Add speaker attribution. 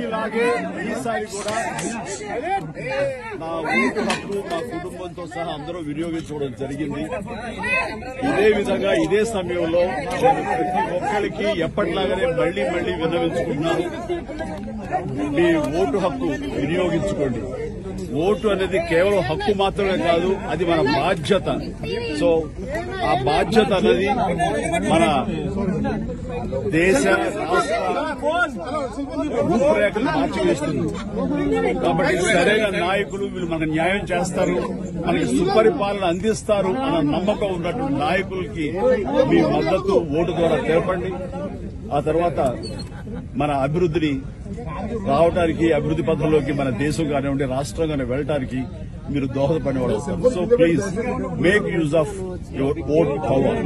Speaker 1: ఇలాగే ఈసారి కూడా నా ఓటు హక్కు మా కుటుంబంతో సహా అందరూ వినియోగించుకోవడం జరిగింది. ఇదే విధంగా ఇదే సమయంలో ప్రతి ఒక్కరికి ఎప్పటిలాగానే మళ్లీ విన్నవించుకుంటున్నాను. మీ ఓటు హక్కు వినియోగించుకోండి. ఓటు అనేది కేవలం హక్కు మాత్రమే కాదు, అది మన బాధ్యత. సో ఆ బాధ్యత అనేది మన దేశ రూపురేఖలు మార్చివేస్తుంది. కాబట్టి సరైన నాయకులు వీళ్ళు మనకు న్యాయం చేస్తారు, మనకి సుపరిపాలన అందిస్తారు అన్న నమ్మకం ఉన్నటువంటి నాయకులకి మీ మద్దతు ఓటు ద్వారా తెలపండి. ఆ తర్వాత మన అభివృద్ధిని రావడానికి, అభివృద్ది పథంలోకి మన దేశం కానివ్వండి, రాష్ట్రం కానీ వెళ్ళటానికి మీరు దోహదపడినవాడు అవుతారు. So please make use of your vote power.